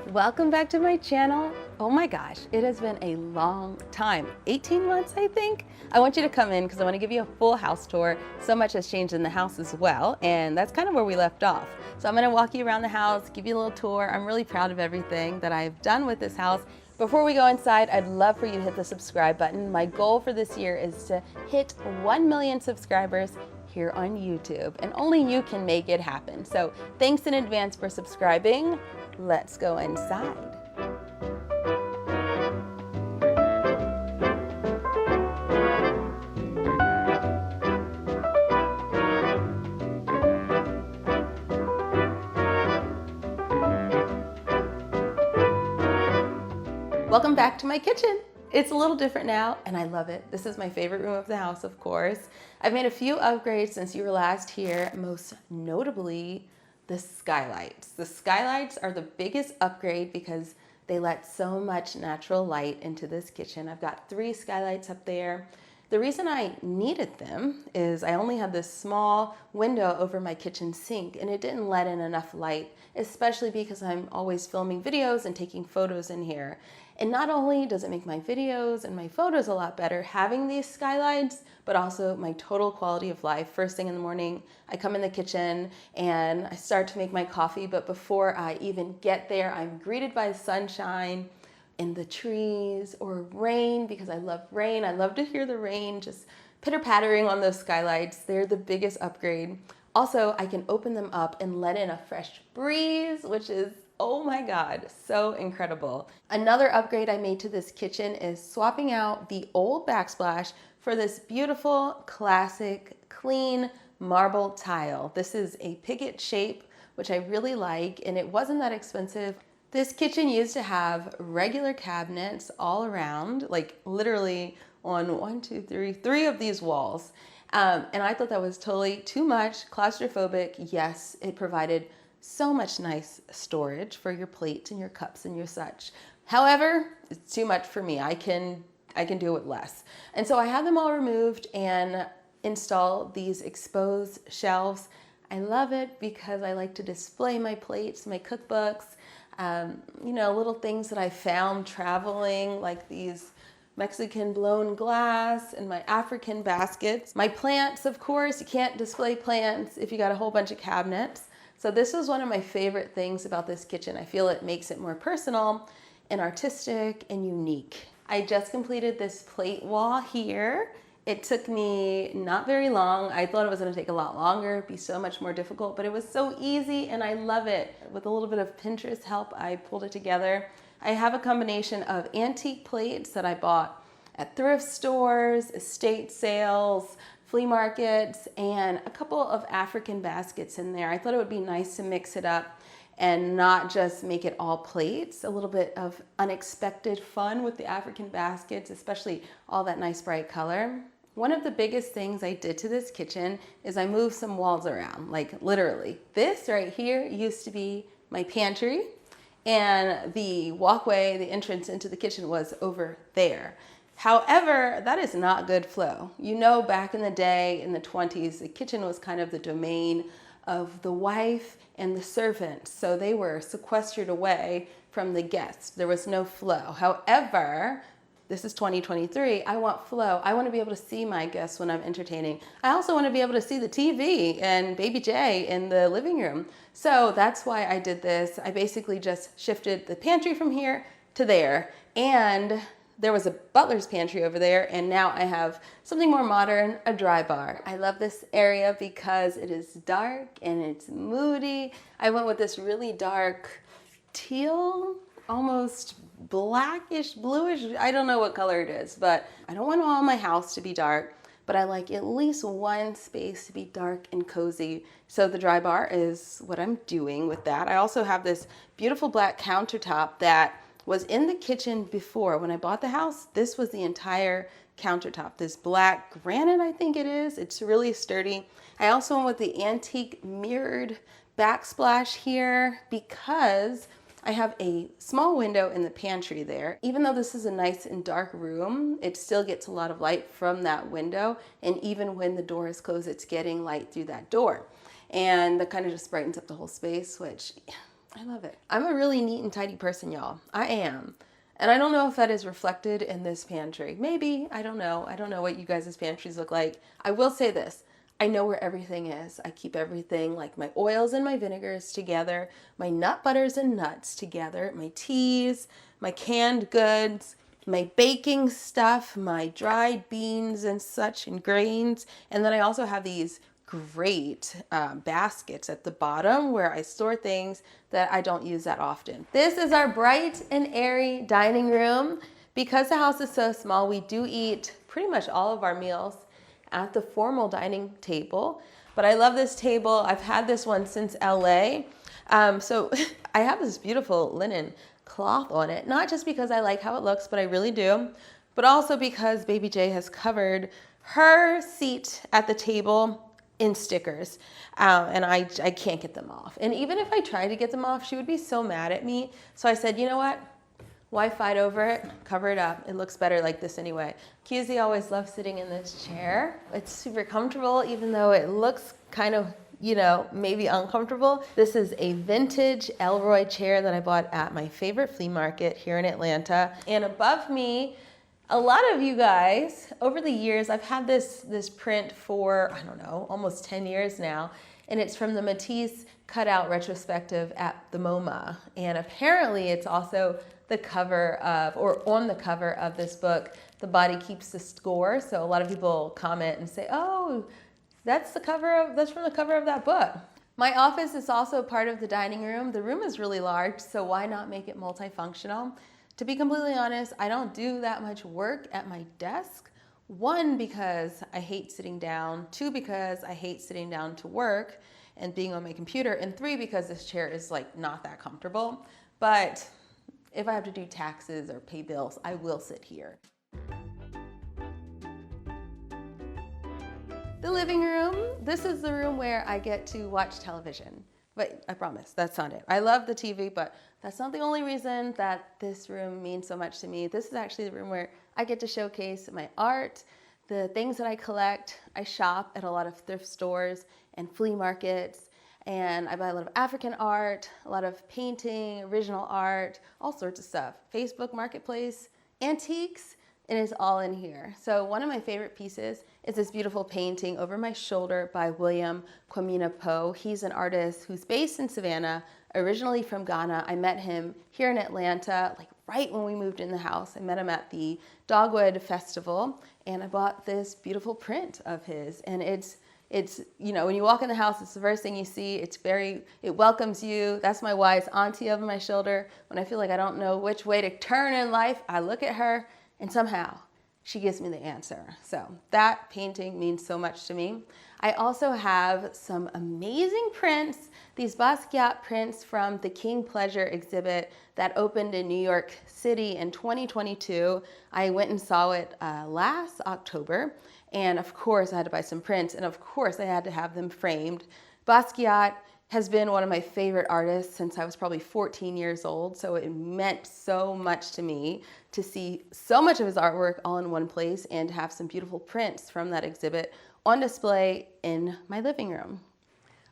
Welcome back to my channel. Oh my gosh, it has been a long time, 18 months I think. I want you to come in because I want to give you a full house tour. So much has changed in the house as well, and that's kind of where we left off. So I'm going to walk you around the house, give you a little tour. I'm really proud of everything that I've done with this house. Before we go inside, I'd love for you to hit the subscribe button. My goal for this year is to hit 1 million subscribers here on YouTube, and only you can make it happen. So thanks in advance for subscribing. Let's go inside. Welcome back to my kitchen. It's a little different now, and I love it. This is my favorite room of the house, of course. I've made a few upgrades since you were last here, most notably the skylights. The skylights are the biggest upgrade because they let so much natural light into this kitchen. I've got 3 skylights up there. The reason I needed them is I only had this small window over my kitchen sink, and it didn't let in enough light, especially because I'm always filming videos and taking photos in here. And not only does it make my videos and my photos a lot better having these skylights, but also my total quality of life. First thing in the morning, I come in the kitchen and I start to make my coffee, but before I even get there, I'm greeted by sunshine and the trees, or rain, because I love rain. I love to hear the rain just pitter-pattering on those skylights. They're the biggest upgrade. Also, I can open them up and let in a fresh breeze, which is, oh my God, so incredible. Another upgrade I made to this kitchen is swapping out the old backsplash for this beautiful, classic, clean marble tile. This is a picket shape, which I really like, and it wasn't that expensive. This kitchen used to have regular cabinets all around, like literally on 3 of these walls. And I thought that was totally too much, claustrophobic. Yes, it provided so much nice storage for your plates and your cups and your such. However, it's too much for me. I can do it less. And so I had them all removed and installed these exposed shelves. I love it because I like to display my plates, my cookbooks, you know, little things that I found traveling, like these Mexican blown glass and my African baskets. My plants, of course, you can't display plants if you got a whole bunch of cabinets. So this was one of my favorite things about this kitchen. I feel it makes it more personal and artistic and unique. I just completed this plate wall here. It took me not very long. I thought it was gonna take a lot longer, it'd be so much more difficult, but it was so easy and I love it. With a little bit of Pinterest help, I pulled it together. I have a combination of antique plates that I bought at thrift stores, estate sales, flea markets, and a couple of African baskets in there. I thought it would be nice to mix it up and not just make it all plates. A little bit of unexpected fun with the African baskets, especially all that nice bright color. One of the biggest things I did to this kitchen is I moved some walls around, like literally. This right here used to be my pantry, and the walkway, the entrance into the kitchen was over there. However, that is not good flow. You know, back in the day, in the 20s, the kitchen was kind of the domain of the wife and the servant. So they were sequestered away from the guests. There was no flow. However, this is 2023. I want flow. I want to be able to see my guests when I'm entertaining. I also want to be able to see the TV and Baby J in the living room. So that's why I did this. I basically just shifted the pantry from here to there. And there was a butler's pantry over there, and now I have something more modern, a dry bar. I love this area because it is dark and it's moody. I went with this really dark teal, almost blackish, bluish. I don't know what color it is, but I don't want all my house to be dark, but I like at least one space to be dark and cozy. So the dry bar is what I'm doing with that. I also have this beautiful black countertop that was in the kitchen before. When I bought the house, this was the entire countertop. This black granite, I think it is. It's really sturdy. I also went with the antique mirrored backsplash here because I have a small window in the pantry there. Even though this is a nice and dark room, it still gets a lot of light from that window. And even when the door is closed, it's getting light through that door. And that kind of just brightens up the whole space, which I love it. I'm a really neat and tidy person, y'all. I am. And I don't know if that is reflected in this pantry. Maybe. I don't know. I don't know what you guys' pantries look like. I will say this. I know where everything is. I keep everything, like my oils and my vinegars together, my nut butters and nuts together, my teas, my canned goods, my baking stuff, my dried beans and such and grains. And then I also have these great baskets at the bottom where I store things that I don't use that often. This is our bright and airy dining room. Because the house is so small, we do eat pretty much all of our meals at the formal dining table. But I love this table. I've had this one since LA. So I have this beautiful linen cloth on it, not just because I like how it looks, but I really do, but also because Baby J has covered her seat at the table in stickers, and I can't get them off. And even if I tried to get them off, she would be so mad at me. So I said, you know what? Why fight over it? Cover it up. It looks better like this anyway. QZ always loves sitting in this chair. It's super comfortable, even though it looks kind of, you know, maybe uncomfortable. This is a vintage Elroy chair that I bought at my favorite flea market here in Atlanta. And above me, a lot of you guys, over the years, I've had this print for, I don't know, almost 10 years now. And it's from the Matisse cutout retrospective at the MoMA. And apparently it's also the cover of, or on the cover of this book, The Body Keeps the Score. So a lot of people comment and say, oh, that's from the cover of that book. My office is also part of the dining room. The room is really large, so why not make it multifunctional? To be completely honest, I don't do that much work at my desk. One, because I hate sitting down. Two, because I hate sitting down to work and being on my computer. And three, because this chair is like not that comfortable. But if I have to do taxes or pay bills, I will sit here. The living room, this is the room where I get to watch television. But I promise, that's not it. I love the TV, but that's not the only reason that this room means so much to me. This is actually the room where I get to showcase my art, the things that I collect. I shop at a lot of thrift stores and flea markets, and I buy a lot of African art, a lot of painting, original art, all sorts of stuff. Facebook Marketplace, antiques, and it's all in here. So one of my favorite pieces is this beautiful painting over my shoulder by William Kwamina Poe. He's an artist who's based in Savannah, originally from Ghana. I met him here in Atlanta, like right when we moved in the house. I met him at the Dogwood Festival, and I bought this beautiful print of his. And it's you know, when you walk in the house, it's the first thing you see. It welcomes you. That's my wise auntie over my shoulder. When I feel like I don't know which way to turn in life, I look at her, and somehow she gives me the answer. So that painting means so much to me. I also have some amazing prints, these Basquiat prints from the King Pleasure exhibit that opened in New York City in 2022. I went and saw it last October. And of course I had to buy some prints, and of course I had to have them framed. Basquiat has been one of my favorite artists since I was probably 14 years old, so it meant so much to me to see so much of his artwork all in one place and to have some beautiful prints from that exhibit on display in my living room.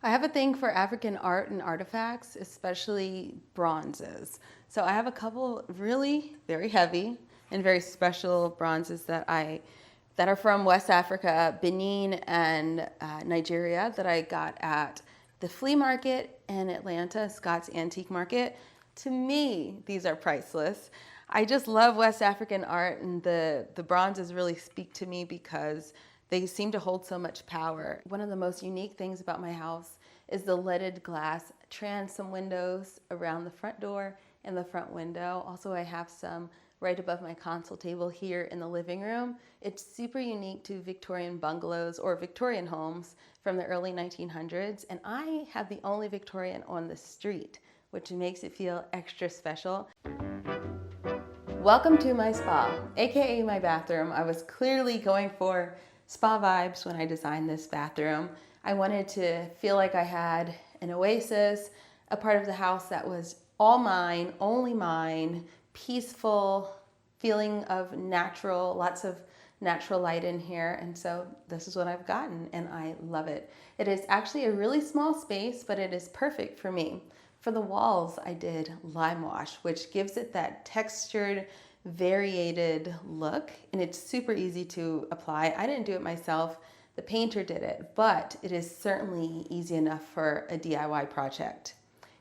I have a thing for African art and artifacts, especially bronzes. So I have a couple really very heavy and very special bronzes that are from West Africa, Benin and Nigeria, that I got at the flea market in Atlanta, Scott's Antique Market. To me, these are priceless. I just love West African art, and the bronzes really speak to me because they seem to hold so much power. One of the most unique things about my house is the leaded glass transom windows around the front door and the front window. Also, I have some right above my console table here in the living room. It's super unique to Victorian bungalows or Victorian homes from the early 1900s, and I have the only Victorian on the street, which makes it feel extra special. Welcome to my spa, AKA my bathroom. I was clearly going for spa vibes when I designed this bathroom. I wanted to feel like I had an oasis, a part of the house that was all mine, only mine, peaceful, feeling of natural, lots of natural light in here. And so this is what I've gotten, and I love it. It is actually a really small space, but it is perfect for me. For the walls, I did lime wash, which gives it that textured, variated look, and it's super easy to apply. I didn't do it myself. The painter did it, but it is certainly easy enough for a DIY project.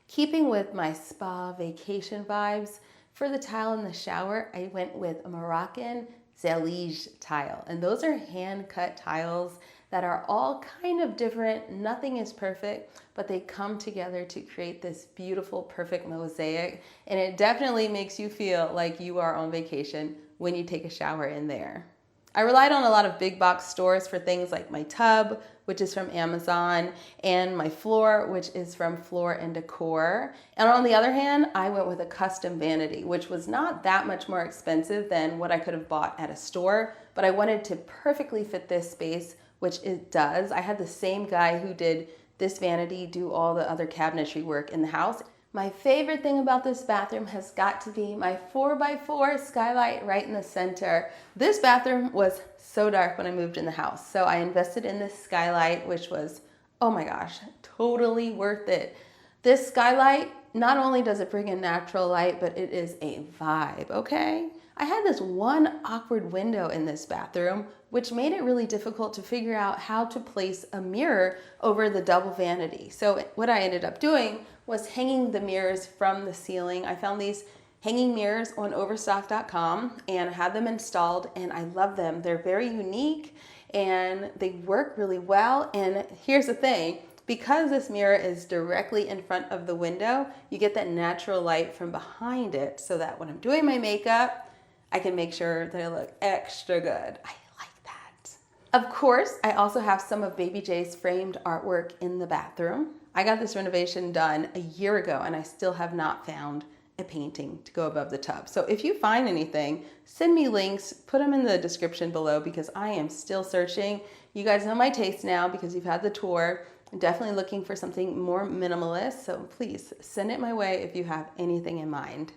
Keeping with my spa vacation vibes, for the tile in the shower, I went with a Moroccan Zelige tile. And those are hand-cut tiles that are all kind of different. Nothing is perfect, but they come together to create this beautiful, perfect mosaic. And it definitely makes you feel like you are on vacation when you take a shower in there. I relied on a lot of big box stores for things like my tub, which is from Amazon, and my floor, which is from Floor & Decor. And on the other hand, I went with a custom vanity, which was not that much more expensive than what I could have bought at a store, but I wanted to perfectly fit this space, which it does. I had the same guy who did this vanity do all the other cabinetry work in the house. My favorite thing about this bathroom has got to be my 4x4 skylight right in the center. This bathroom was so dark when I moved in the house, so I invested in this skylight, which was, oh my gosh, totally worth it. This skylight, not only does it bring in natural light, but it is a vibe, okay? I had this one awkward window in this bathroom, which made it really difficult to figure out how to place a mirror over the double vanity. So what I ended up doing was hanging the mirrors from the ceiling. I found these hanging mirrors on overstock.com and had them installed, and I love them. They're very unique and they work really well. And here's the thing, because this mirror is directly in front of the window, you get that natural light from behind it so that when I'm doing my makeup, I can make sure that I look extra good. I like that. Of course, I also have some of Baby J's framed artwork in the bathroom. I got this renovation done a year ago and I still have not found a painting to go above the tub. So if you find anything, send me links, put them in the description below because I am still searching. You guys know my taste now because you've had the tour. I'm definitely looking for something more minimalist, so please send it my way if you have anything in mind.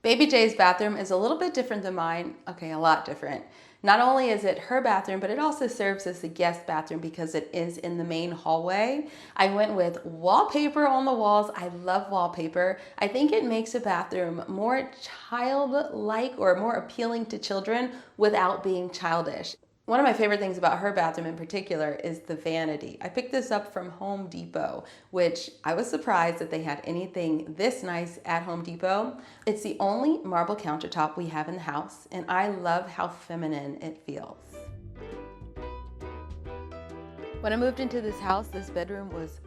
Baby J's bathroom is a little bit different than mine. Okay, a lot different. Not only is it her bathroom, but it also serves as the guest bathroom because it is in the main hallway. I went with wallpaper on the walls. I love wallpaper. I think it makes a bathroom more childlike or more appealing to children without being childish. One of my favorite things about her bathroom in particular is the vanity. I picked this up from Home Depot, which I was surprised that they had anything this nice at Home Depot. It's the only marble countertop we have in the house, and I love how feminine it feels. When I moved into this house, this bedroom was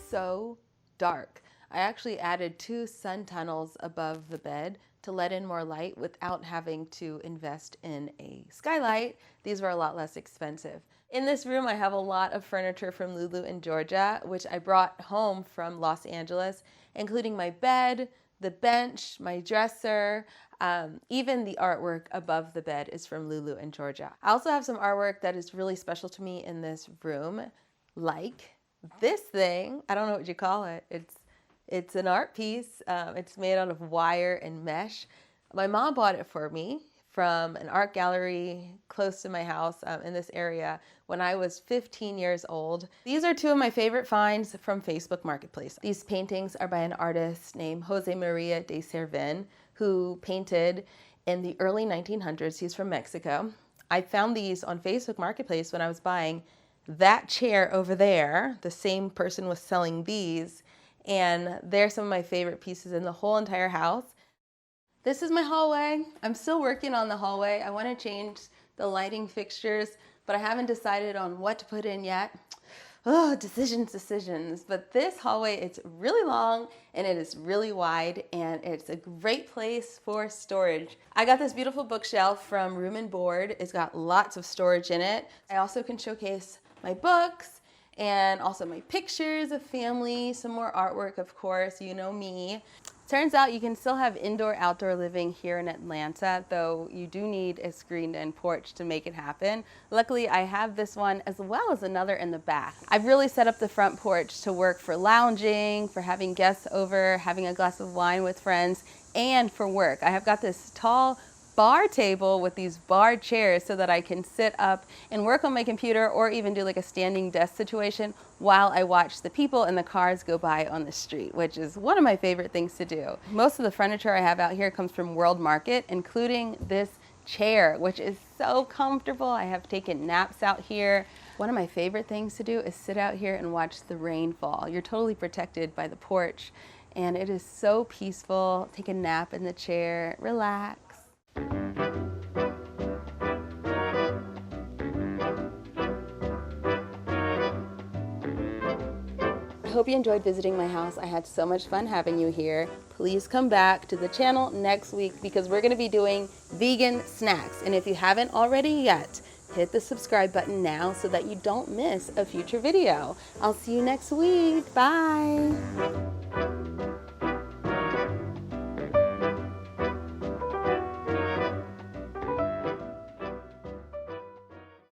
so dark. I actually added 2 sun tunnels above the bed to let in more light without having to invest in a skylight. These were a lot less expensive. In this room, I have a lot of furniture from Lulu in Georgia, which I brought home from Los Angeles, including my bed, the bench, my dresser, even the artwork above the bed is from Lulu in Georgia. I also have some artwork that is really special to me in this room, like this thing. I don't know what you call it. It's an art piece. It's made out of wire and mesh. My mom bought it for me from an art gallery close to my house in this area when I was 15 years old. These are 2 of my favorite finds from Facebook Marketplace. These paintings are by an artist named Jose Maria de Servin, who painted in the early 1900s. He's from Mexico. I found these on Facebook Marketplace when I was buying that chair over there. The same person was selling these. And they're some of my favorite pieces in the whole entire house. This is my hallway. I'm still working on the hallway. I want to change the lighting fixtures, but I haven't decided on what to put in yet. Oh, decisions. But this hallway, it's really long and it is really wide and it's a great place for storage. I got this beautiful bookshelf from Room and Board. It's got lots of storage in it. I also can showcase my books and also my pictures of family, some more artwork, of course, you know me. Turns out you can still have indoor-outdoor living here in Atlanta, though you do need a screened-in porch to make it happen. Luckily, I have this one as well as another in the back. I've really set up the front porch to work for lounging, for having guests over, having a glass of wine with friends, and for work. I have got this tall bar table with these bar chairs so that I can sit up and work on my computer or even do like a standing desk situation while I watch the people and the cars go by on the street, which is one of my favorite things to do. Most of the furniture I have out here comes from World Market, including this chair, which is so comfortable. I have taken naps out here. One of my favorite things to do is sit out here and watch the rain fall. You're totally protected by the porch, and it is so peaceful. Take a nap in the chair, relax. I hope you enjoyed visiting my house. I had so much fun having you here. Please come back to the channel next week because we're going to be doing vegan snacks. And if you haven't already yet, hit the subscribe button now so that you don't miss a future video. I'll see you next week. Bye.